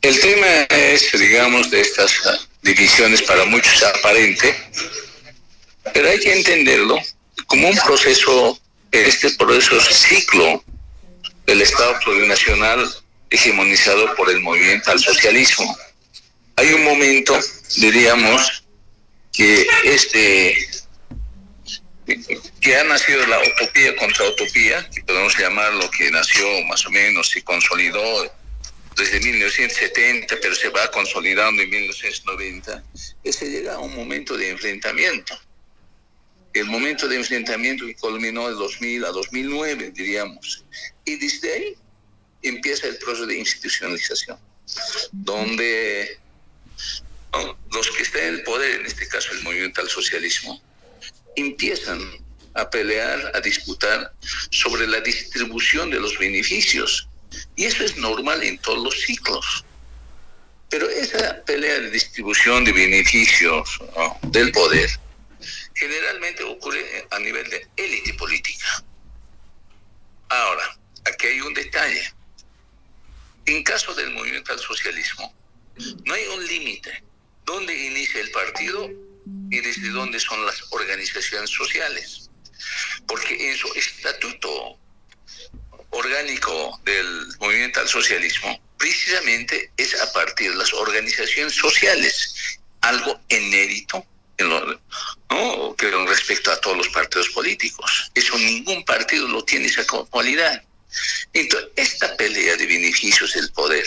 El tema es, digamos, de estas divisiones para muchos aparente, pero hay que entenderlo como un proceso, este proceso ciclo del Estado plurinacional hegemonizado por el movimiento al socialismo. Hay un momento, diríamos, que que ha nacido la utopía contra utopía, que podemos llamar lo que nació más o menos y consolidó desde 1970, pero se va consolidando en 1990, que se llega a un momento de enfrentamiento. El momento de enfrentamiento que culminó de 2000 a 2009, diríamos. Y desde ahí empieza el proceso de institucionalización, donde los que están en el poder, en este caso el movimiento al socialismo, empiezan a pelear, a disputar sobre la distribución de los beneficios. Y eso es normal en todos los ciclos. Pero esa pelea de distribución de beneficios del poder generalmente ocurre a nivel de élite política. Ahora, aquí hay un detalle. En caso del movimiento al socialismo, no hay un límite. ¿Dónde inicia el partido y desde dónde son las organizaciones sociales? Porque en su estatuto orgánico del movimiento al socialismo, precisamente es a partir de las organizaciones sociales, algo inédito ¿no? Que con respecto a todos los partidos políticos. Eso ningún partido lo tiene esa cualidad. Entonces, esta pelea de beneficios del poder,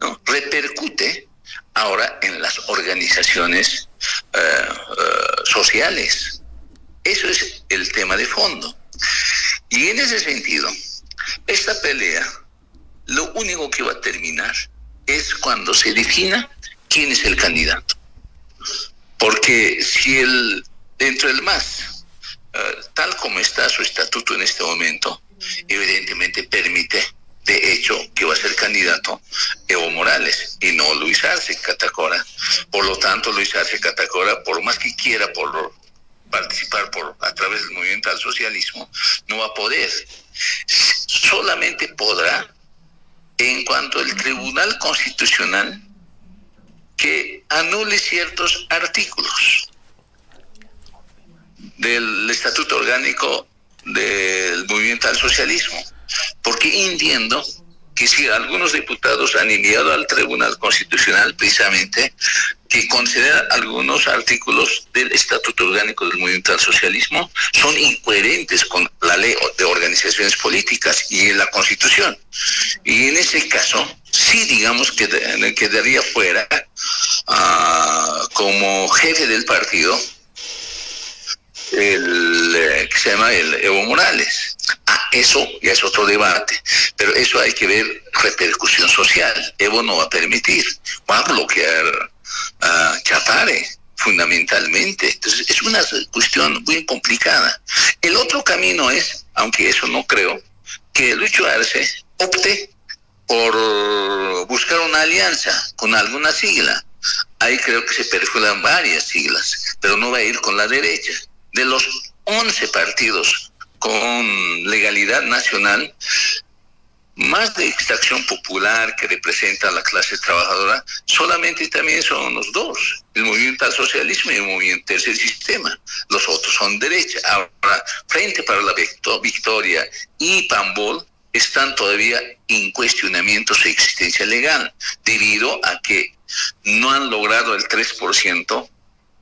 ¿no?, repercute ahora en las organizaciones sociales. Eso es el tema de fondo. Y en ese sentido, esta pelea, lo único que va a terminar es cuando se defina quién es el candidato. Porque si dentro del MAS, tal como está su estatuto en este momento, evidentemente permite, de hecho, que va a ser candidato Evo Morales y no Luis Arce Catacora. Por lo tanto, Luis Arce Catacora, por más que quiera participar a través del movimiento al socialismo, no va a poder. Solamente podrá en cuanto el Tribunal Constitucional que anule ciertos artículos del Estatuto Orgánico del Movimiento al Socialismo, porque entiendo que si algunos diputados han enviado al Tribunal Constitucional precisamente que consideran algunos artículos del Estatuto Orgánico del Movimiento al Socialismo son incoherentes con la ley de organizaciones políticas y la Constitución. Y en ese caso, sí, digamos que quedaría fuera como jefe del partido que se llama el Evo Morales. Eso ya es otro debate, pero eso hay que ver repercusión social. Evo no va a permitir, va a bloquear Chapare fundamentalmente. Entonces es una cuestión muy complicada. El otro camino es, aunque eso no creo, que Lucho Arce opte por buscar una alianza con alguna sigla. Ahí creo que se perfilan varias siglas, pero no va a ir con la derecha. De los 11 partidos con legalidad nacional, más de extracción popular que representa a la clase trabajadora, solamente también son los dos, el movimiento al socialismo y el movimiento tercer sistema. Los otros son derecha. Ahora, Frente para la Victoria y PAMBOL están todavía en cuestionamiento su existencia legal, debido a que no han logrado el 3%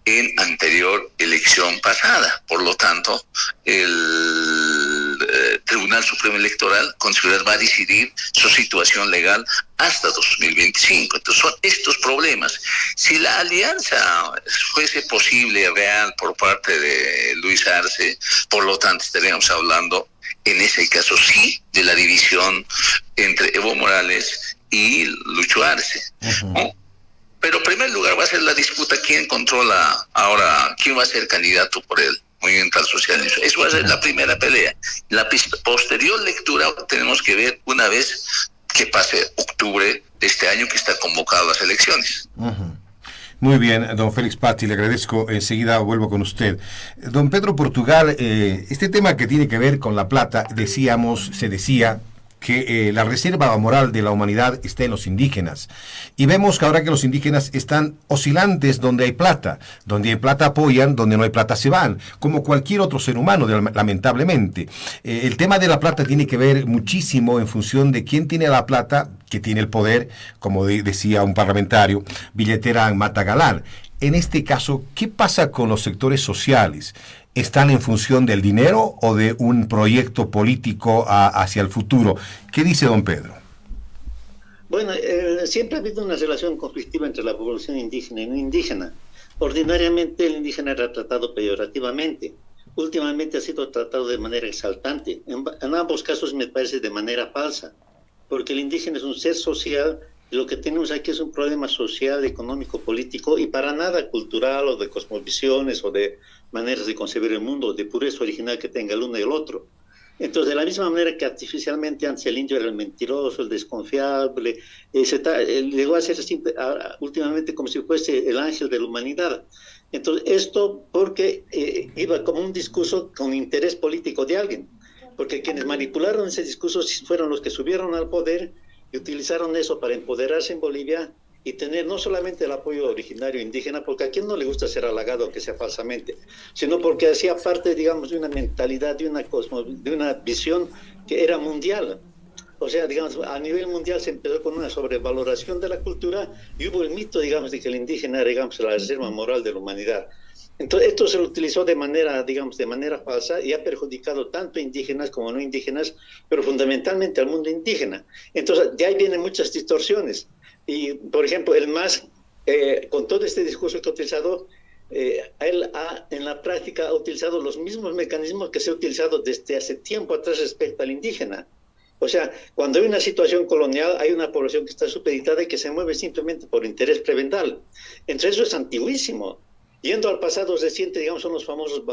en anterior elección pasada. Por lo tanto, el Tribunal Supremo Electoral va a decidir su situación legal hasta 2025. Entonces son estos problemas. Si la alianza fuese posible, real, por parte de Luis Arce, por lo tanto estaríamos hablando, en ese caso sí, de la división entre Evo Morales y Lucho Arce. Uh-huh. ¿No? Pero en primer lugar va a ser la disputa quién controla ahora, quién va a ser candidato por el movimiento al socialismo. Eso va a ser la primera pelea. La posterior lectura tenemos que ver una vez que pase octubre de este año, que está convocado a las elecciones. Uh-huh. Muy bien, don Félix Patti, le agradezco. Enseguida vuelvo con usted. Don Pedro Portugal, este tema que tiene que ver con La Plata, se decía, que la reserva moral de la humanidad está en los indígenas. Y vemos que ahora que los indígenas están oscilantes donde hay plata apoyan, donde no hay plata se van, como cualquier otro ser humano, lamentablemente. El tema de la plata tiene que ver muchísimo en función de quién tiene la plata, que tiene el poder, como decía un parlamentario, billetera mata galán. En este caso, ¿qué pasa con los sectores sociales? ¿Están en función del dinero o de un proyecto político hacia el futuro? ¿Qué dice don Pedro? Bueno, siempre ha habido una relación conflictiva entre la población indígena y no indígena. Ordinariamente el indígena era tratado peyorativamente. Últimamente ha sido tratado de manera exaltante. En ambos casos me parece de manera falsa, porque el indígena es un ser social. Lo que tenemos aquí es un problema social, económico, político y para nada cultural o de cosmovisiones o de maneras de concebir el mundo, de pureza original que tenga el uno y el otro. Entonces, de la misma manera que artificialmente antes el indio era el mentiroso, el desconfiable, llegó a ser siempre, últimamente como si fuese el ángel de la humanidad. Entonces, esto porque iba como un discurso con interés político de alguien, porque quienes manipularon ese discurso fueron los que subieron al poder y utilizaron eso para empoderarse en Bolivia y tener no solamente el apoyo originario indígena, porque a quien no le gusta ser halagado, aunque sea falsamente, sino porque hacía parte, digamos, de una mentalidad, de una visión que era mundial. O sea, digamos, a nivel mundial se empezó con una sobrevaloración de la cultura y hubo el mito, digamos, de que el indígena era, digamos, la reserva moral de la humanidad. Entonces, esto se lo utilizó de manera, digamos, de manera falsa y ha perjudicado tanto a indígenas como no indígenas, pero fundamentalmente al mundo indígena. Entonces, de ahí vienen muchas distorsiones. Y, por ejemplo, el MAS, con todo este discurso que ha utilizado, él en la práctica ha utilizado los mismos mecanismos que se ha utilizado desde hace tiempo atrás respecto al indígena. O sea, cuando hay una situación colonial, hay una población que está supeditada y que se mueve simplemente por interés prebendal. Entre eso es antiguísimo. Yendo al pasado reciente, digamos, son los famosos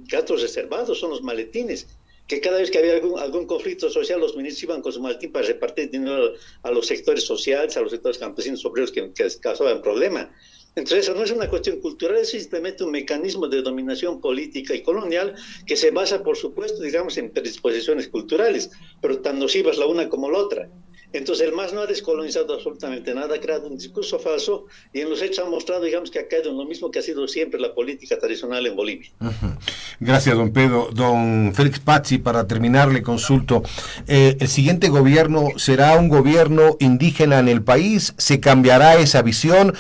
gatos reservados, son los maletines, que cada vez que había algún conflicto social, los ministros iban con su maletín para repartir dinero a los sectores sociales, a los sectores campesinos, obreros que causaban problema. Entonces, eso no es una cuestión cultural, es simplemente un mecanismo de dominación política y colonial que se basa, por supuesto, digamos, en predisposiciones culturales, pero tan nocivas la una como la otra. Entonces, el MAS no ha descolonizado absolutamente nada, ha creado un discurso falso y en los hechos ha mostrado, digamos, que ha caído en lo mismo que ha sido siempre la política tradicional en Bolivia. Gracias, don Pedro. Don Félix Pazzi, para terminar, le consulto. ¿El siguiente gobierno será un gobierno indígena en el país? ¿Se cambiará esa visión?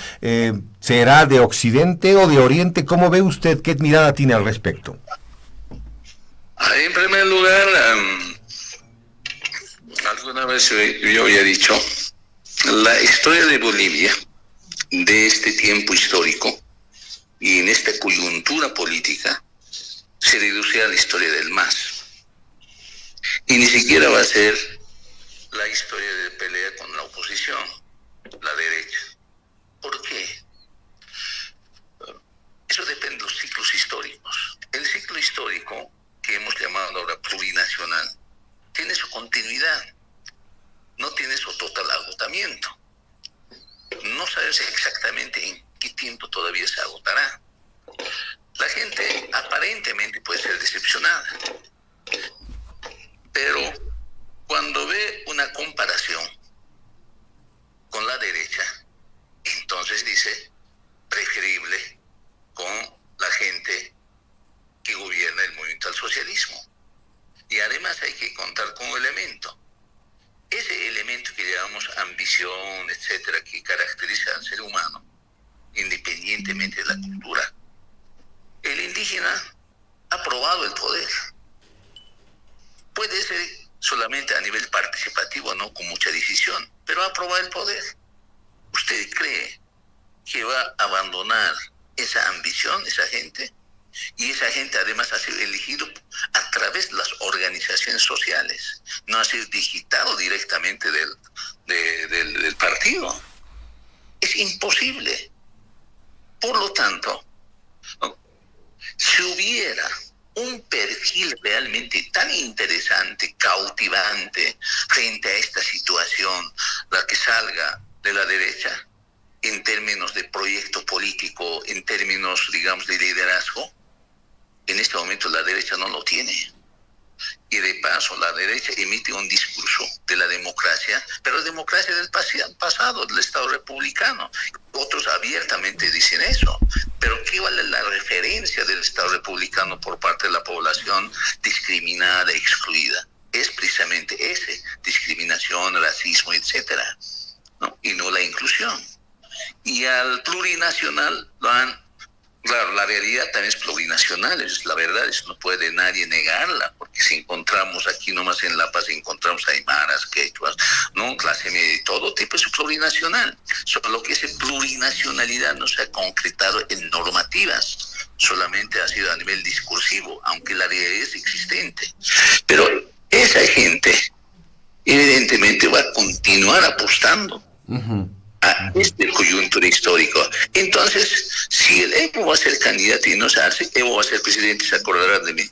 ¿Será de Occidente o de Oriente? ¿Cómo ve usted? ¿Qué mirada tiene al respecto? En primer lugar, alguna vez yo había dicho, la historia de Bolivia, de este tiempo histórico y en esta coyuntura política, se reduce a la historia del MAS. Y ni siquiera va a ser la historia de pelea con la oposición, la derecha. ¿Por qué? Eso depende de los ciclos históricos. El ciclo histórico, que hemos llamado ahora plurinacional, tiene su continuidad, no tiene su total agotamiento. No sabes exactamente en qué tiempo todavía se agotará. La gente aparentemente puede ser decepcionada, pero cuando ve una comparación con la derecha, entonces dice, preferible con la gente que gobierna el movimiento al socialismo. Y además hay que contar con un elemento. Ese elemento que llamamos ambición, etcétera, que caracteriza al ser humano, independientemente de la cultura. El indígena ha probado el poder. Puede ser solamente a nivel participativo, no con mucha decisión, pero ha probado el poder. ¿Usted cree que va a abandonar esa ambición, esa gente? Y esa gente además ha sido elegido a través de las organizaciones sociales, no ha sido digitado directamente del partido. Es imposible. Por lo tanto, si hubiera un perfil realmente tan interesante, cautivante, frente a esta situación, la que salga de la derecha, en términos de proyecto político, en términos, digamos, de liderazgo, en este momento la derecha no lo tiene. Y de paso, la derecha emite un discurso de la democracia, pero la democracia del pasado, del Estado republicano. Otros abiertamente dicen eso. Pero ¿qué vale la referencia del Estado republicano por parte de la población discriminada, excluida? Es precisamente ese, discriminación, racismo, etcétera, ¿no? Y no la inclusión. Y al plurinacional lo han... Claro, la realidad también es plurinacional, es la verdad, eso no puede nadie negarla, porque si encontramos aquí nomás en La Paz, encontramos aymaras, quechuas, ¿no? Clase media, todo tipo es plurinacional. Solo que esa plurinacionalidad no se ha concretado en normativas, solamente ha sido a nivel discursivo, aunque la realidad es existente. Pero esa gente evidentemente va a continuar apostando a este coyuntura histórico. Entonces, si el Evo va a ser candidato y no se hace, Evo va a ser presidente y se acordará de mí.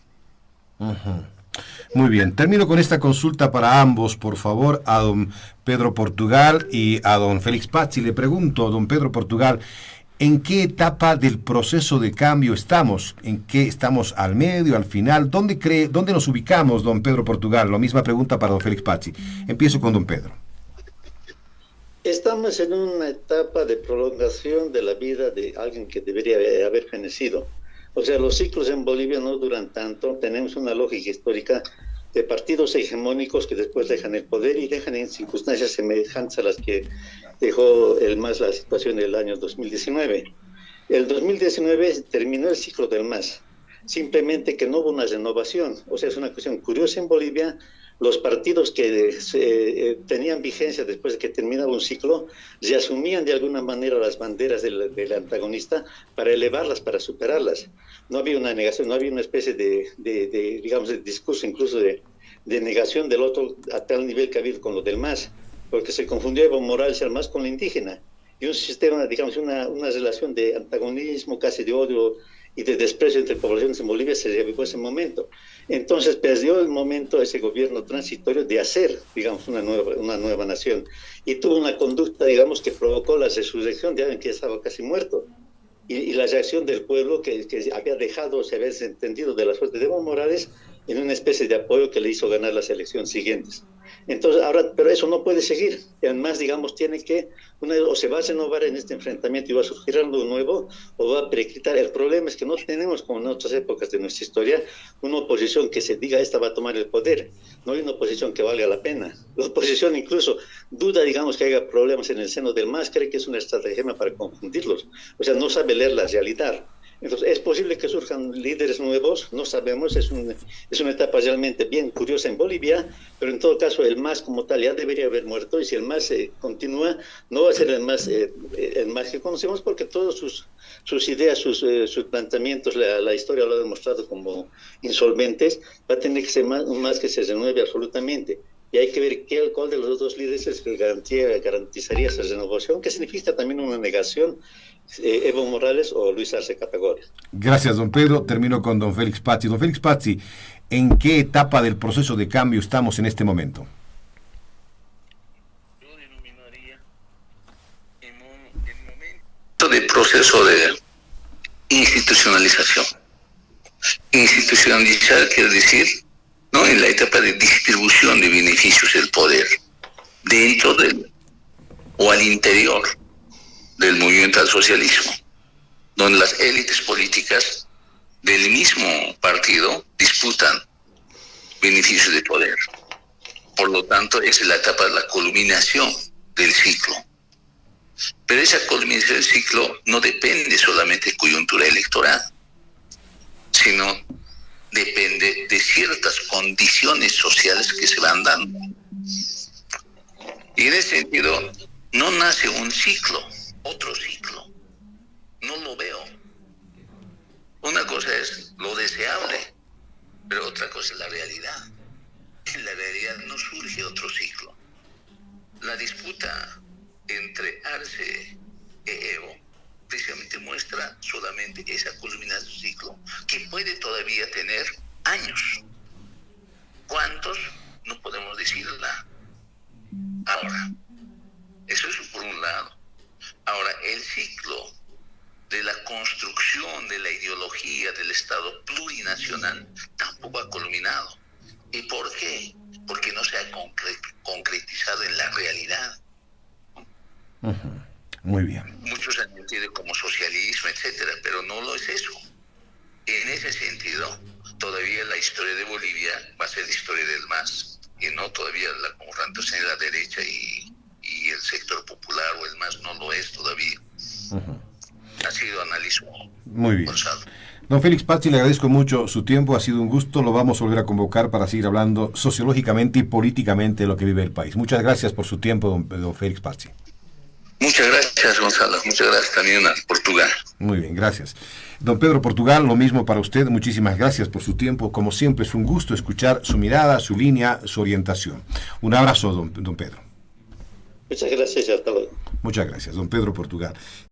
Muy bien, termino con esta consulta para ambos, por favor, a don Pedro Portugal y a don Félix Pazzi. Le pregunto, don Pedro Portugal, ¿en qué etapa del proceso de cambio estamos? ¿En qué estamos, al medio, al final? ¿Dónde nos ubicamos, don Pedro Portugal? La misma pregunta para don Félix Pazzi. Empiezo con don Pedro. Estamos en una etapa de prolongación de la vida de alguien que debería haber fenecido. O sea, los ciclos en Bolivia no duran tanto. Tenemos una lógica histórica de partidos hegemónicos que después dejan el poder y dejan en circunstancias semejantes a las que dejó el MAS la situación del año 2019. El 2019 terminó el ciclo del MAS, simplemente que no hubo una renovación. O sea, es una cuestión curiosa en Bolivia. Los partidos que tenían vigencia después de que terminaba un ciclo, se asumían de alguna manera las banderas del antagonista para elevarlas, para superarlas. No había una negación, no había una especie digamos, de discurso incluso de negación del otro a tal nivel que ha habido con lo del MAS, porque se confundió Evo Morales al MAS con la indígena. Y un sistema, digamos, una relación de antagonismo, casi de odio y de desprecio entre poblaciones en Bolivia se revivó ese momento. Entonces perdió el momento ese gobierno transitorio de hacer, digamos, una nueva nación. Y tuvo una conducta, digamos, que provocó la resurrección de alguien que estaba casi muerto. Y la reacción del pueblo que había dejado, se había desentendido de la suerte de Evo Morales en una especie de apoyo que le hizo ganar las elecciones siguientes. Entonces, ahora, pero eso no puede seguir. Además, digamos, tiene que, o se va a renovar en este enfrentamiento y va a surgir algo nuevo, o va a prequitar. El problema es que no tenemos, como en otras épocas de nuestra historia, una oposición que se diga, esta va a tomar el poder. No hay una oposición que valga la pena. La oposición incluso duda, digamos, que haya problemas en el seno del MAS, cree que es una estrategia para confundirlos. O sea, no sabe leer la realidad. Entonces, es posible que surjan líderes nuevos, no sabemos, es una etapa realmente bien curiosa en Bolivia, pero en todo caso el MAS como tal ya debería haber muerto, y si el MAS continúa, no va a ser el MAS que conocemos, porque todas sus ideas, sus planteamientos, la historia lo ha demostrado como insolventes. Va a tener que ser un MAS que se renueve absolutamente. Y hay que ver cuál de los dos líderes es el que garantizaría esa renovación, que significa también una negación, Evo Morales o Luis Arce Catagora. Gracias, don Pedro. Termino con don Félix Pazzi. Don Félix Pazzi, ¿en qué etapa del proceso de cambio estamos en este momento? Yo denominaría en un momento de proceso de institucionalización. Institucionalizar quiere decir, ¿no?, en la etapa de distribución de beneficios del poder dentro o al interior del movimiento al socialismo, donde las élites políticas del mismo partido disputan beneficios de poder. Por lo tanto, esa es la etapa de la culminación del ciclo. Pero esa culminación del ciclo no depende solamente de coyuntura electoral, sino depende de ciertas condiciones sociales que se van dando. Y en ese sentido, no nace un ciclo, otro ciclo. No lo veo. Una cosa es lo deseable, pero otra cosa es la realidad. En la realidad no surge otro ciclo. La disputa entre Arce y Evo precisamente muestra solamente esa culminación del ciclo, que puede todavía tener años. ¿Cuántos? No podemos decirla ahora. Eso es por un lado. Ahora, el ciclo de la construcción de la ideología del Estado plurinacional tampoco ha culminado. ¿Y por qué? Porque no se ha concretizado en la realidad. Ujú. Muy bien. Muchos han entendido como socialismo, etcétera, pero no lo es eso. En ese sentido, todavía la historia de Bolivia va a ser la historia del MAS, y no todavía la confrontación de la derecha y el sector popular o el MAS no lo es todavía. Ujú. Ha sido analizado. Muy bien. Gonzalo. Don Félix Pazzi, le agradezco mucho su tiempo, ha sido un gusto, lo vamos a volver a convocar para seguir hablando sociológicamente y políticamente de lo que vive el país. Muchas gracias por su tiempo, don Félix Pazzi. Muchas gracias, Gonzalo. Muchas gracias también a Portugal. Muy bien, gracias. Don Pedro Portugal, lo mismo para usted. Muchísimas gracias por su tiempo. Como siempre, es un gusto escuchar su mirada, su línea, su orientación. Un abrazo, don Pedro. Muchas gracias y hasta luego. Muchas gracias, don Pedro Portugal.